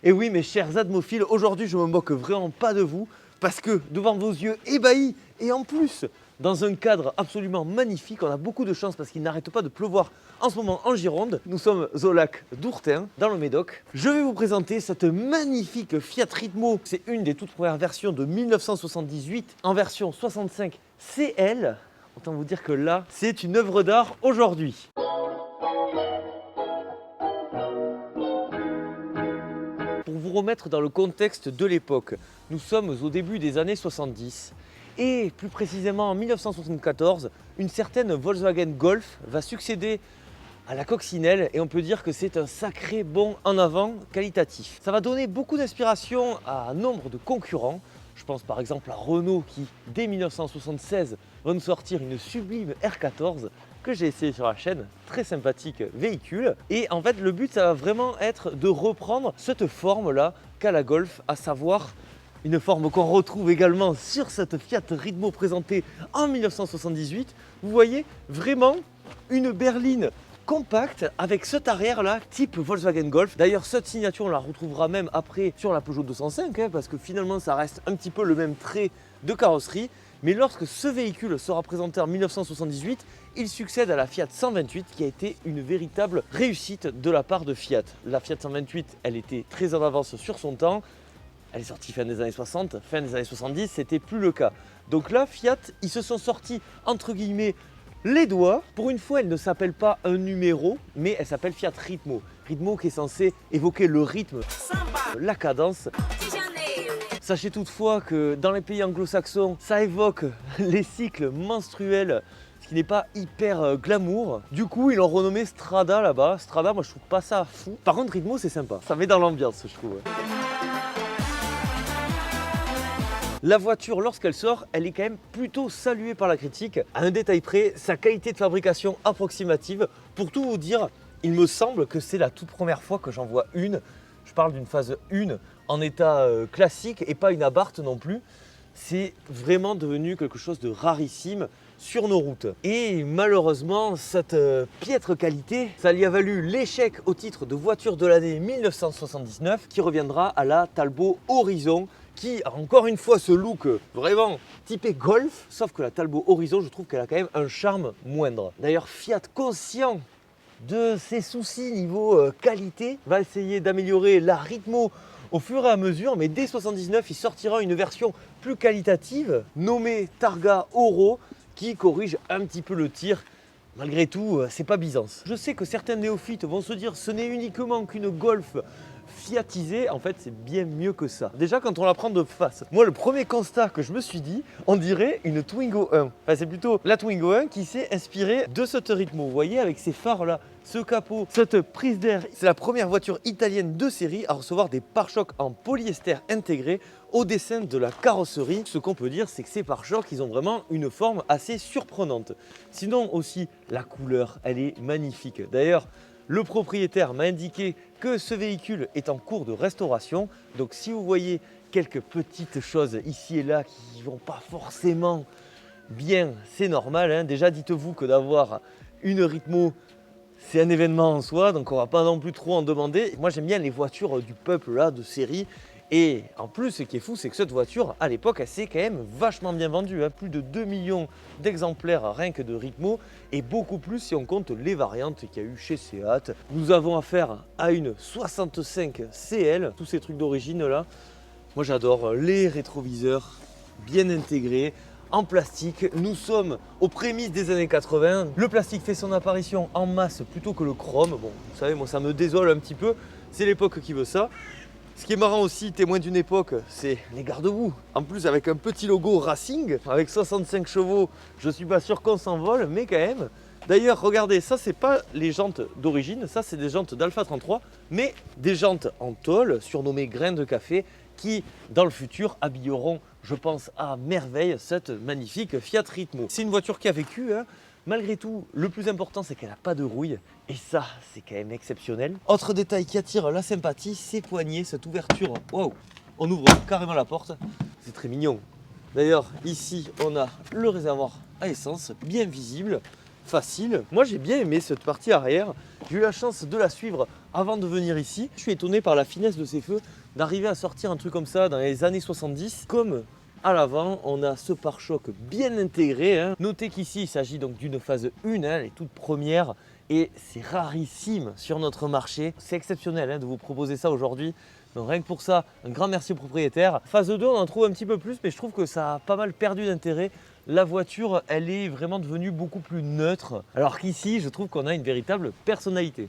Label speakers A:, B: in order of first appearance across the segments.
A: Et oui, mes chers admophiles, aujourd'hui je me moque vraiment pas de vous parce que devant vos yeux ébahis et en plus dans un cadre absolument magnifique, on a beaucoup de chance parce qu'il n'arrête pas de pleuvoir en ce moment en Gironde. Nous sommes au lac d'Ourtin, dans le Médoc. Je vais vous présenter cette magnifique Fiat Ritmo. C'est une des toutes premières versions de 1978 en version 65 CL. Autant vous dire que là, c'est une œuvre d'art aujourd'hui. Pour vous remettre dans le contexte de l'époque, nous sommes au début des années 70 et plus précisément en 1974, une certaine Volkswagen Golf va succéder à la coccinelle et on peut dire que c'est un sacré bond en avant qualitatif. Ça va donner beaucoup d'inspiration à nombre de concurrents. Je pense par exemple à Renault qui, dès 1976, va nous sortir une sublime R14 que j'ai essayé sur la chaîne, très sympathique véhicule. Et en fait, le but, ça va vraiment être de reprendre cette forme-là qu'a la Golf, à savoir une forme qu'on retrouve également sur cette Fiat Ritmo présentée en 1978. Vous voyez vraiment une berline compacte avec cet arrière là type Volkswagen Golf. D'ailleurs cette signature on la retrouvera même après sur la Peugeot 205 parce que finalement ça reste un petit peu le même trait de carrosserie. Mais lorsque ce véhicule sera présenté en 1978, il succède à la Fiat 128 qui a été une véritable réussite de la part de Fiat. La Fiat 128, elle était très en avance sur son temps. Elle est sortie fin des années 60, fin des années 70, c'était plus le cas. Donc là, Fiat, ils se sont sortis entre guillemets les doigts. Pour une fois, elle ne s'appelle pas un numéro, mais elle s'appelle Fiat Ritmo. Ritmo qui est censé évoquer le rythme, la cadence. Sachez toutefois que dans les pays anglo-saxons, ça évoque les cycles menstruels, ce qui n'est pas hyper glamour. Du coup, ils l'ont renommé Strada là-bas. Strada, moi je trouve pas ça fou. Par contre, Ritmo, c'est sympa. Ça met dans l'ambiance, je trouve. La voiture, lorsqu'elle sort, elle est quand même plutôt saluée par la critique. À un détail près, sa qualité de fabrication approximative. Pour tout vous dire, il me semble que c'est la toute première fois que j'en vois une. Je parle d'une phase 1 en état classique et pas une abarth non plus. C'est vraiment devenu quelque chose de rarissime sur nos routes. Et malheureusement, cette piètre qualité, ça lui a valu l'échec au titre de voiture de l'année 1979 qui reviendra à la Talbot Horizon qui a encore une fois ce look vraiment typé Golf, sauf que la Talbot Horizon, je trouve qu'elle a quand même un charme moindre. D'ailleurs, Fiat, conscient de ses soucis niveau qualité, va essayer d'améliorer la Ritmo au fur et à mesure, mais dès 79, il sortira une version plus qualitative nommée Targa Oro qui corrige un petit peu le tir. Malgré tout, c'est pas Byzance. Je sais que certains néophytes vont se dire ce n'est uniquement qu'une Golf fiatisée, en fait c'est bien mieux que ça. Déjà quand on la prend de face, moi le premier constat que je me suis dit, on dirait une Twingo 1. Enfin c'est plutôt la Twingo 1 qui s'est inspirée de cette Ritmo. Vous voyez avec ces phares là, ce capot, cette prise d'air. C'est la première voiture italienne de série à recevoir des pare-chocs en polyester intégrés au dessin de la carrosserie. Ce qu'on peut dire, c'est que ces pare-chocs, ils ont vraiment une forme assez surprenante. Sinon aussi, la couleur, elle est magnifique. D'ailleurs, le propriétaire m'a indiqué que ce véhicule est en cours de restauration. Donc si vous voyez quelques petites choses ici et là qui ne vont pas forcément bien, c'est normal, hein. Déjà, dites-vous que d'avoir une Ritmo, c'est un événement en soi, donc on ne va pas non plus trop en demander. Moi, j'aime bien les voitures du peuple là, de série. Et en plus, ce qui est fou, c'est que cette voiture, à l'époque, elle s'est quand même vachement bien vendue. Plus de 2 millions d'exemplaires rien que de Ritmo et beaucoup plus si on compte les variantes qu'il y a eu chez Seat. Nous avons affaire à une 65 CL, tous ces trucs d'origine là. Moi, j'adore les rétroviseurs bien intégrés en plastique. Nous sommes aux prémices des années 80. Le plastique fait son apparition en masse plutôt que le chrome. Bon, vous savez, moi, ça me désole un petit peu. C'est l'époque qui veut ça. Ce qui est marrant aussi, témoin d'une époque, c'est les garde-boue. En plus, avec un petit logo Racing, avec 65 chevaux, je suis pas sûr qu'on s'envole, mais quand même. D'ailleurs, regardez, ça, c'est pas les jantes d'origine, ça, c'est des jantes d'Alpha 33, mais des jantes en tôle, surnommées grains de café, qui, dans le futur, habilleront, je pense, à merveille cette magnifique Fiat Ritmo. C'est une voiture qui a vécu, hein. Malgré tout, le plus important, c'est qu'elle n'a pas de rouille. Et ça, c'est quand même exceptionnel. Autre détail qui attire la sympathie, ces poignées, cette ouverture. Waouh! On ouvre carrément la porte. C'est très mignon. D'ailleurs, ici, on a le réservoir à essence, bien visible. facile. Moi j'ai bien aimé cette partie arrière. J'ai eu la chance de la suivre avant de venir ici. Je suis étonné par la finesse de ces feux, d'arriver à sortir un truc comme ça dans les années 70. Comme à l'avant, on a ce pare-choc bien intégré. Notez qu'ici, il s'agit donc d'une phase 1, elle est toute première. Et c'est rarissime sur notre marché. C'est exceptionnel de vous proposer ça aujourd'hui. Donc rien que pour ça, un grand merci au propriétaire. Phase 2, on en trouve un petit peu plus, mais je trouve que ça a pas mal perdu d'intérêt. La voiture, elle est vraiment devenue beaucoup plus neutre. Alors qu'ici, je trouve qu'on a une véritable personnalité.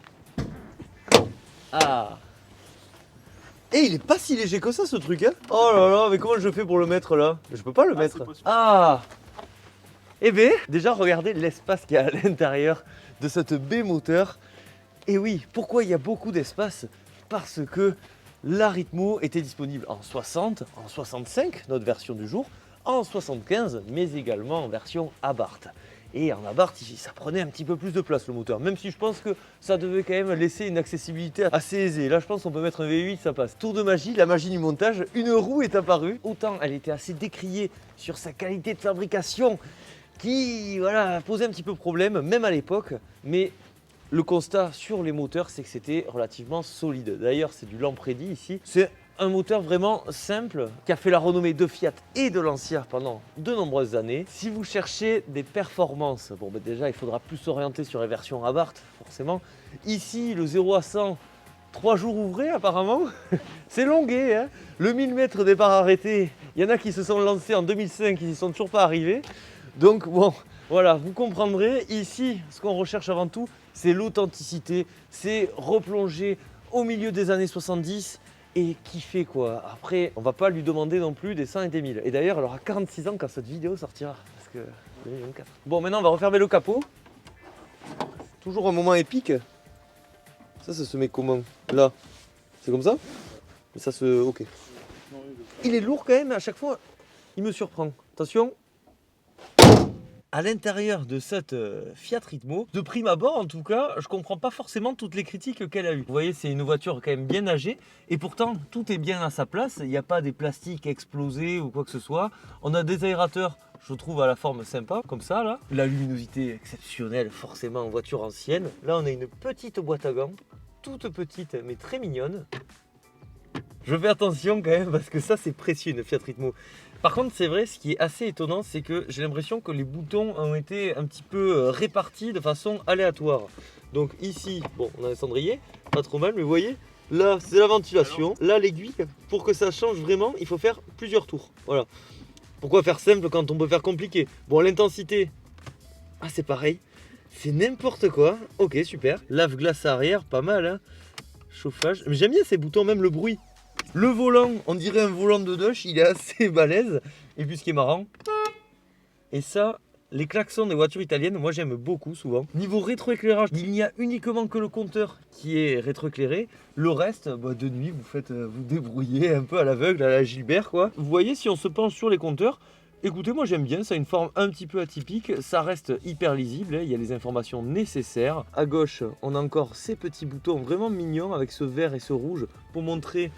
A: Ah! Et il est pas si léger que ça ce truc, hein? Oh là là, mais comment je fais pour le mettre là? Je peux pas le mettre. Ah! Eh bien, déjà regardez l'espace qu'il y a à l'intérieur de cette baie moteur. Et oui, pourquoi il y a beaucoup d'espace? Parce que la Ritmo était disponible en 60, en 65, notre version du jour, en 75, mais également en version Abarth. Et en Abarth, ça prenait un petit peu plus de place le moteur, même si je pense que ça devait quand même laisser une accessibilité assez aisée. Là, je pense qu'on peut mettre un V8, ça passe. Tour de magie, la magie du montage, une roue est apparue. Autant elle était assez décriée sur sa qualité de fabrication, qui voilà, posait un petit peu problème, même à l'époque, mais le constat sur les moteurs, c'est que c'était relativement solide. D'ailleurs, c'est du Lampredi ici. C'est un moteur vraiment simple qui a fait la renommée de Fiat et de Lancia pendant de nombreuses années. Si vous cherchez des performances, bon ben déjà il faudra plus s'orienter sur les versions Abarth, forcément. Ici, le 0 à 100, 3 jours ouvrés apparemment. C'est longué, hein. Le 1000 mètres départ arrêté, il y en a qui se sont lancés en 2005, qui n'y sont toujours pas arrivés. Donc bon, voilà, vous comprendrez, ici, ce qu'on recherche avant tout, c'est l'authenticité, c'est replonger au milieu des années 70 et kiffer quoi. Après, on va pas lui demander non plus des 100 et des 1000. Et d'ailleurs, elle aura 46 ans quand cette vidéo sortira, parce que 2024. Bon, maintenant, on va refermer le capot. Toujours un moment épique. Ça se met comment? Là, c'est comme ça? Mais ça se... ok. Il est lourd quand même, à chaque fois, il me surprend. Attention. À l'intérieur de cette Fiat Ritmo, de prime abord en tout cas, je comprends pas forcément toutes les critiques qu'elle a eues. Vous voyez, c'est une voiture quand même bien âgée et pourtant tout est bien à sa place. Il n'y a pas des plastiques explosés ou quoi que ce soit. On a des aérateurs, je trouve, à la forme sympa, comme ça là. La luminosité exceptionnelle, forcément en voiture ancienne. Là, on a une petite boîte à gants, toute petite mais très mignonne. Je fais attention quand même parce que ça c'est précieux une Fiat Ritmo. Par contre c'est vrai, ce qui est assez étonnant, c'est que j'ai l'impression que les boutons ont été un petit peu répartis de façon aléatoire. Donc ici, bon on a un cendrier, pas trop mal, mais vous voyez, là c'est la ventilation, là l'aiguille, pour que ça change vraiment, il faut faire plusieurs tours. Voilà. Pourquoi faire simple quand on peut faire compliqué? Bon, l'intensité, ah c'est pareil, c'est n'importe quoi. Ok, super. Lave-glace arrière, pas mal hein. Chauffage, mais j'aime bien ces boutons, même le bruit. Le volant, on dirait un volant de Dodge, il est assez balèze. Et puis ce qui est marrant, et ça, les klaxons des voitures italiennes, moi j'aime beaucoup souvent. Niveau rétroéclairage, il n'y a uniquement que le compteur qui est rétroéclairé. Le reste, bah, de nuit, vous débrouillez un peu à l'aveugle, à la Gilbert quoi. Vous voyez, si on se penche sur les compteurs, écoutez, moi j'aime bien, ça a une forme un petit peu atypique, ça reste hyper lisible, il y a les informations nécessaires. À gauche, on a encore ces petits boutons vraiment mignons avec ce vert et ce rouge pour montrer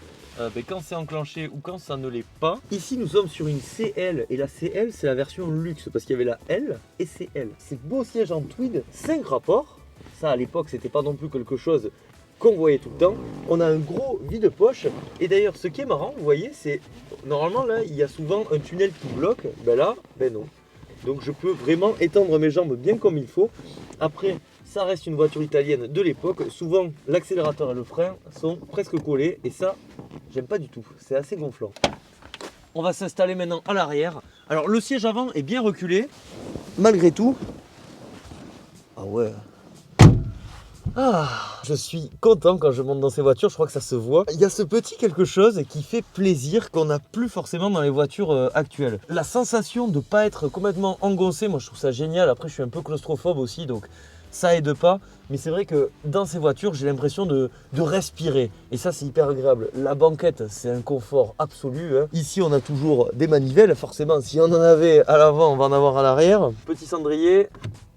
A: quand c'est enclenché ou quand ça ne l'est pas. Ici, nous sommes sur une CL et la CL, c'est la version luxe parce qu'il y avait la L et CL. Ces beaux sièges en tweed, 5 rapports. Ça, à l'époque, c'était pas non plus quelque chose qu'on voyait tout le temps. On a un gros vide-poche. Et d'ailleurs, ce qui est marrant, vous voyez, c'est normalement là, il y a souvent un tunnel qui bloque. Ben là, ben non. Donc je peux vraiment étendre mes jambes bien comme il faut. Après, ça reste une voiture italienne de l'époque. Souvent, l'accélérateur et le frein sont presque collés. Et ça, j'aime pas du tout. C'est assez gonflant. On va s'installer maintenant à l'arrière. Alors, le siège avant est bien reculé. Malgré tout. Ah ouais. Ah, je suis content quand je monte dans ces voitures, je crois que ça se voit. Il y a ce petit quelque chose qui fait plaisir qu'on n'a plus forcément dans les voitures actuelles. La sensation de ne pas être complètement engoncé, moi je trouve ça génial. Après je suis un peu claustrophobe aussi, donc ça aide pas. Mais c'est vrai que dans ces voitures, j'ai l'impression de respirer. Et ça c'est hyper agréable. La banquette, c'est un confort absolu. Ici on a toujours des manivelles, forcément si on en avait à l'avant, on va en avoir à l'arrière. Petit cendrier,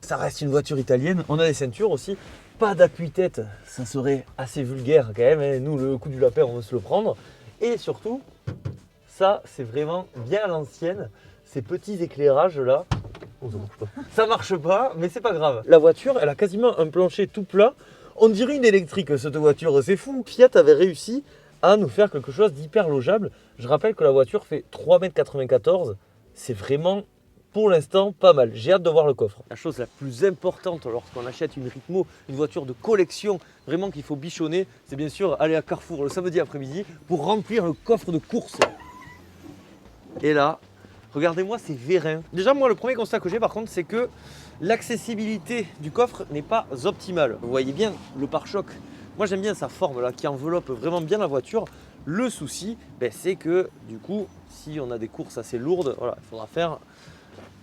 A: ça reste une voiture italienne. On a les ceintures aussi. Pas d'appui-tête, ça serait assez vulgaire quand même, hein. Nous le coup du lapin on veut se le prendre. Et surtout, ça c'est vraiment bien à l'ancienne, ces petits éclairages là, Oh, ça marche pas. Ça marche pas, mais c'est pas grave. La voiture, elle a quasiment un plancher tout plat. On dirait une électrique, cette voiture, c'est fou. Fiat avait réussi à nous faire quelque chose d'hyper logeable. Je rappelle que la voiture fait 3,94 m. C'est vraiment, pour l'instant, pas mal. J'ai hâte de voir le coffre. La chose la plus importante lorsqu'on achète une Ritmo, une voiture de collection, vraiment qu'il faut bichonner, c'est bien sûr aller à Carrefour le samedi après-midi pour remplir le coffre de course. Et là, regardez-moi ces vérins. Déjà, moi, le premier constat que j'ai par contre, c'est que l'accessibilité du coffre n'est pas optimale. Vous voyez bien le pare-choc. Moi, j'aime bien sa forme là, qui enveloppe vraiment bien la voiture. Le souci, c'est que du coup, si on a des courses assez lourdes, voilà, il faudra faire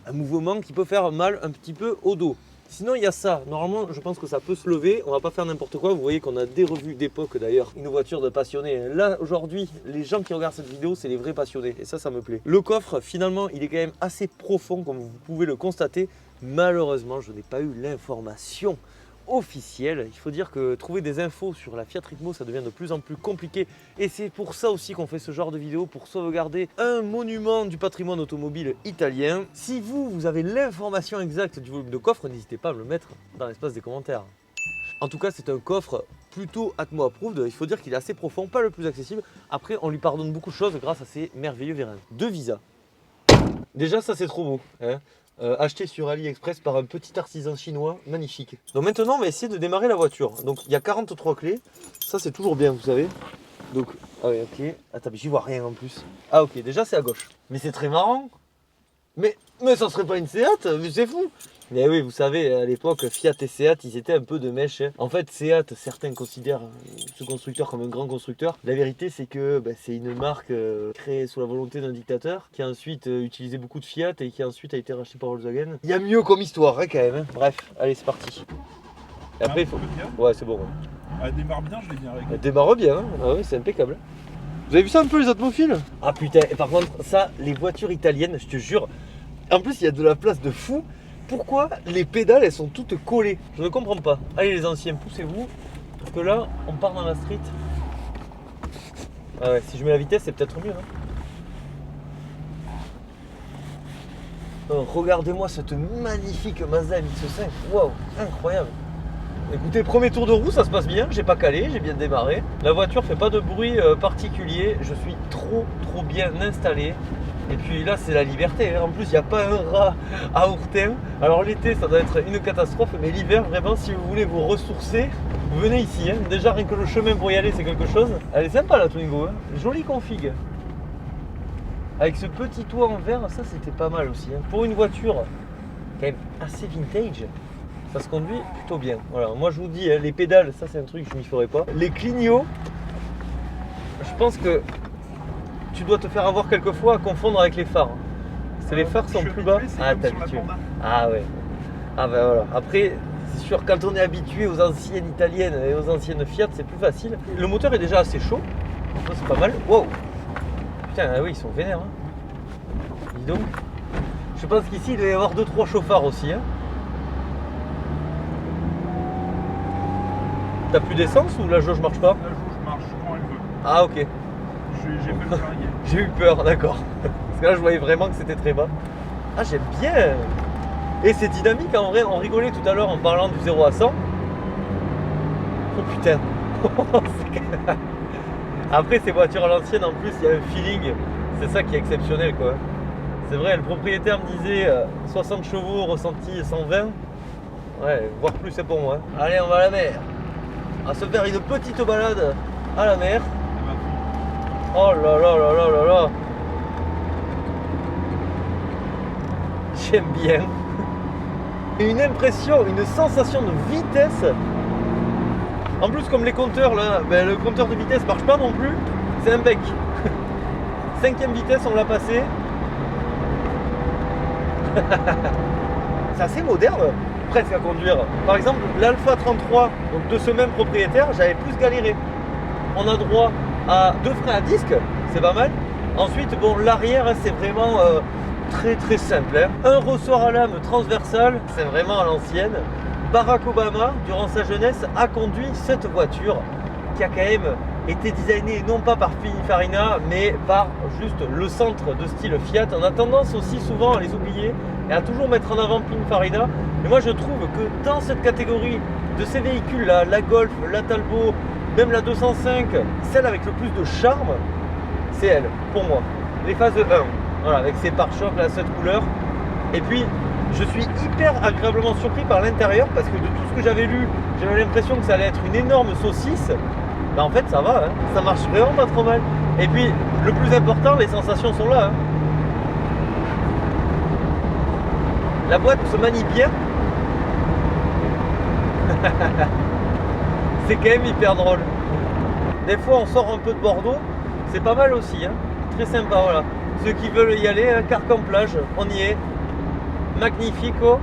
A: un mouvement qui peut faire mal un petit peu au dos. Sinon, il y a ça. Normalement, je pense que ça peut se lever. On va pas faire n'importe quoi. Vous voyez qu'on a des revues d'époque d'ailleurs. Une voiture de passionnés. Là, aujourd'hui, les gens qui regardent cette vidéo, c'est les vrais passionnés. Et ça me plaît. Le coffre, finalement, il est quand même assez profond, comme vous pouvez le constater. Malheureusement, je n'ai pas eu l'information officielle. Il faut dire que trouver des infos sur la Fiat Ritmo, ça devient de plus en plus compliqué. Et c'est pour ça aussi qu'on fait ce genre de vidéo, pour sauvegarder un monument du patrimoine automobile italien. Si vous avez l'information exacte du volume de coffre, n'hésitez pas à me le mettre dans l'espace des commentaires. En tout cas, c'est un coffre plutôt Atmo approved. Il faut dire qu'il est assez profond, pas le plus accessible. Après, on lui pardonne beaucoup de choses grâce à ces merveilleux vérins. Deux visas. Déjà, ça c'est trop beau, hein. Acheté sur AliExpress par un petit artisan chinois, magnifique. Donc maintenant on va essayer de démarrer la voiture. Donc il y a 43 clés, ça c'est toujours bien, vous savez. Donc, ah ouais, ok. Attends, mais j'y vois rien en plus. Ah ok, déjà c'est à gauche. Mais c'est très marrant. Mais ça serait pas une Seat, mais c'est fou. Mais oui, vous savez, à l'époque, Fiat et Seat, ils étaient un peu de mèche. Hein. En fait, Seat, certains considèrent ce constructeur comme un grand constructeur. La vérité, c'est que c'est une marque créée sous la volonté d'un dictateur qui a ensuite utilisé beaucoup de Fiat et qui ensuite a été racheté par Volkswagen. Il y a mieux comme histoire, hein, quand même. Hein. Bref, allez, c'est parti. Et après, il faut... Ouais, c'est bon. Ouais.
B: Elle démarre bien, je l'ai bien réglé.
A: Elle démarre bien, hein. Ah ouais, c'est impeccable. Vous avez vu ça un peu, les atmophiles? Ah putain, et par contre, ça, les voitures italiennes, je te jure, en plus, il y a de la place de fou. Pourquoi les pédales elles sont toutes collées? Je ne comprends pas. Allez les anciens, poussez-vous. Parce que là, on part dans la street. Ah ouais, si je mets la vitesse, c'est peut-être mieux. Hein. Oh, regardez-moi cette magnifique Mazda MX-5. Waouh, incroyable. Écoutez, premier tour de roue, ça se passe bien. J'ai pas calé, j'ai bien démarré. La voiture fait pas de bruit particulier. Je suis trop bien installé. Et puis là, c'est la liberté. En plus, il n'y a pas un rat à Hourtin. Alors l'été, ça doit être une catastrophe. Mais l'hiver, vraiment, si vous voulez vous ressourcer, vous venez ici. Hein. Déjà, rien que le chemin pour y aller, c'est quelque chose. Elle est sympa la Twingo. Hein. Jolie config. Avec ce petit toit en verre, ça, c'était pas mal aussi. Hein. Pour une voiture quand même assez vintage, ça se conduit plutôt bien. Voilà. Moi, je vous dis, hein, les pédales, ça, c'est un truc que je m'y ferai pas. Les clignots, je pense que tu dois te faire avoir quelquefois à confondre avec les phares. C'est les phares sont plus bas. Ah, t'as habitué. Ah ouais. Ah ben voilà. Après, c'est sûr, quand on est habitué aux anciennes italiennes et aux anciennes Fiat, c'est plus facile. Le moteur est déjà assez chaud. Ça, c'est pas mal. Wow. Putain, ah oui, ils sont vénères. Hein. Dis donc. Je pense qu'ici, il doit y avoir 2-3 chauffards aussi. Hein. T'as plus d'essence ou la jauge marche pas?
B: La jauge marche quand elle veut.
A: Ah ok.
B: J'ai fait le parier.
A: J'ai eu peur, d'accord. Parce que là, je voyais vraiment que c'était très bas. Ah, j'aime bien. Et c'est dynamique, en vrai. On rigolait tout à l'heure en parlant du 0 à 100. Oh putain. Après, ces voitures à l'ancienne, en plus, il y a un feeling. C'est ça qui est exceptionnel, quoi. C'est vrai, le propriétaire me disait 60 chevaux, ressenti 120. Ouais, voire plus, c'est pour moi. Allez, on va à la mer. On va se faire une petite balade à la mer. Oh là là là là là là. J'aime bien. Et une impression, une sensation de vitesse. En plus, comme les compteurs là, le compteur de vitesse marche pas non plus. C'est un bec. 5e vitesse, on l'a passé. C'est assez moderne, presque à conduire. Par exemple, l'Alpha 33, donc de ce même propriétaire, j'avais plus galéré. On a droit à 2 freins à disque, c'est pas mal. Ensuite, bon, l'arrière, c'est vraiment très simple. Hein. Un ressort à lame transversal, c'est vraiment à l'ancienne. Barack Obama, durant sa jeunesse, a conduit cette voiture qui a quand même était designé non pas par Pininfarina, mais par juste le centre de style Fiat. On a tendance aussi souvent à les oublier et à toujours mettre en avant Pininfarina. Mais moi je trouve que dans cette catégorie de ces véhicules là, la Golf, la Talbot, même la 205, celle avec le plus de charme, c'est elle, pour moi. Les phases 1, voilà, avec ses pare-chocs, là, cette couleur. Et puis, je suis hyper agréablement surpris par l'intérieur parce que de tout ce que j'avais lu, j'avais l'impression que ça allait être une énorme saucisse. Bah en fait, ça va, hein, ça marche vraiment pas trop mal. Et puis, le plus important, les sensations sont là. Hein. La boîte se manie bien. C'est quand même hyper drôle. Des fois, on sort un peu de Bordeaux, c'est pas mal aussi. Hein. Très sympa, voilà. Ceux qui veulent y aller, Carcan plage, on y est. Magnifico.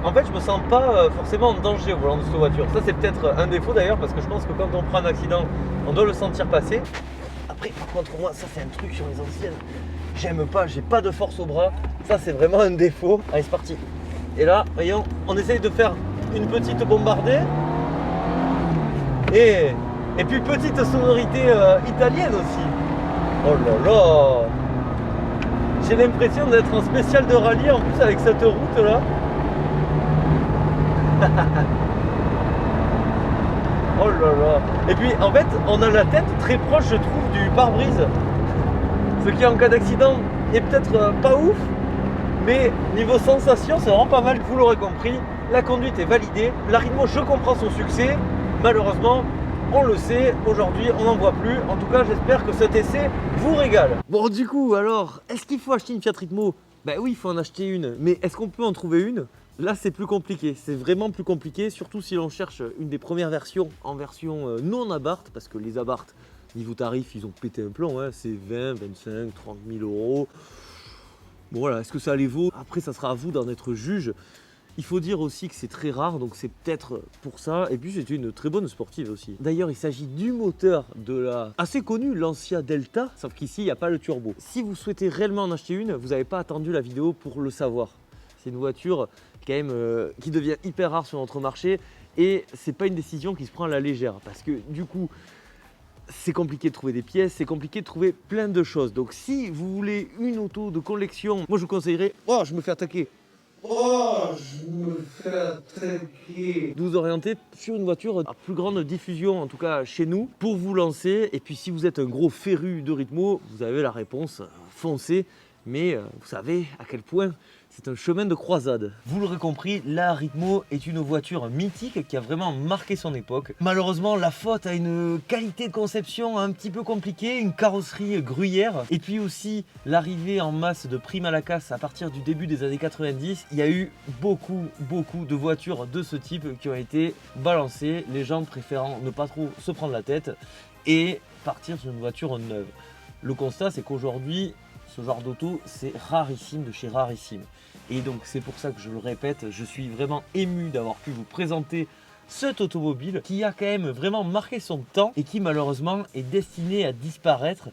A: En fait, je me sens pas forcément en danger au volant de cette voiture. Ça, c'est peut-être un défaut d'ailleurs, parce que je pense que quand on prend un accident, on doit le sentir passer. Après, par contre, moi, ça, c'est un truc sur les anciennes. J'aime pas, j'ai pas de force au bras. Ça, c'est vraiment un défaut. Allez, c'est parti. Et là, voyons, on essaye de faire une petite bombardée. Et puis, petite sonorité italienne aussi. Oh là là! J'ai l'impression d'être en spécial de rallye en plus avec cette route là. Oh là là. Et puis en fait on a la tête très proche je trouve du pare-brise. Ce qui en cas d'accident est peut-être pas ouf. Mais niveau sensation c'est vraiment pas mal, vous l'aurez compris. La conduite est validée. L'Aritmo je comprends son succès. Malheureusement on le sait, aujourd'hui on n'en voit plus. En tout cas j'espère que cet essai vous régale. Bon du coup alors, est-ce qu'il faut acheter une Fiat Ritmo? Ben oui il faut en acheter une, mais est-ce qu'on peut en trouver une? Là c'est plus compliqué, c'est vraiment plus compliqué, surtout si l'on cherche une des premières versions en version non Abarth, parce que les Abarth, niveau tarif, ils ont pété un plomb, hein. C'est 20, 25, 30 000 euros. Bon voilà, est-ce que ça les vaut? Après ça sera à vous d'en être juge. Il faut dire aussi que c'est très rare, donc c'est peut-être pour ça. Et puis c'est une très bonne sportive aussi. D'ailleurs, il s'agit du moteur de la assez connue Lancia Delta, sauf qu'ici, il n'y a pas le turbo. Si vous souhaitez réellement en acheter une, vous n'avez pas attendu la vidéo pour le savoir. C'est une voiture quand même qui devient hyper rare sur notre marché et c'est pas une décision qui se prend à la légère parce que du coup, c'est compliqué de trouver des pièces, c'est compliqué de trouver plein de choses. Donc si vous voulez une auto de collection, moi je vous conseillerais, oh je me fais attaquer. Oh, je me fais attaquer. De vous orienter sur une voiture à plus grande diffusion, en tout cas chez nous, pour vous lancer. Et puis si vous êtes un gros féru de Ritmo, vous avez la réponse, foncez. Mais vous savez à quel point c'est un chemin de croisade. Vous l'aurez compris, la Ritmo est une voiture mythique qui a vraiment marqué son époque. Malheureusement, la faute a une qualité de conception un petit peu compliquée, une carrosserie gruyère. Et puis aussi l'arrivée en masse de primes à la casse à partir du début des années 90. Il y a eu beaucoup de voitures de ce type qui ont été balancées, les gens préférant ne pas trop se prendre la tête et partir sur une voiture neuve. Le constat, c'est qu'aujourd'hui, ce genre d'auto, c'est rarissime de chez rarissime. Et donc c'est pour ça que je le répète, je suis vraiment ému d'avoir pu vous présenter cette automobile qui a quand même vraiment marqué son temps et qui malheureusement est destinée à disparaître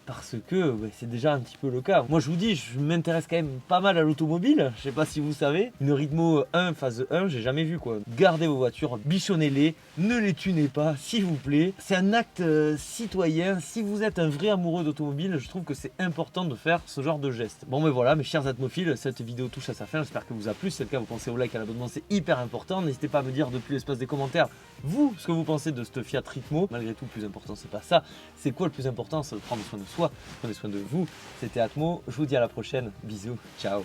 A: parce que c'est déjà un petit peu le cas. Moi je vous dis, je m'intéresse quand même pas mal à l'automobile, je sais pas si vous savez. Une Ritmo 1 phase 1, j'ai jamais vu quoi. Gardez vos voitures, bichonnez-les, ne les tunez pas s'il vous plaît. C'est un acte citoyen, si vous êtes un vrai amoureux d'automobile, je trouve que c'est important de faire ce genre de geste. Bon mais voilà mes chers atmophiles, cette vidéo touche à sa fin, j'espère que vous a plu. Si c'est le cas, vous pensez au like, à l'abonnement, c'est hyper important. N'hésitez pas à me dire depuis l'espace des commentaires, vous, ce que vous pensez de cette Fiat Ritmo. Malgré tout, le plus important c'est pas ça, c'est quoi le plus important? C'est de prendre soin de soi. Prenez soin de vous, c'était Atmo, je vous dis à la prochaine, bisous, ciao.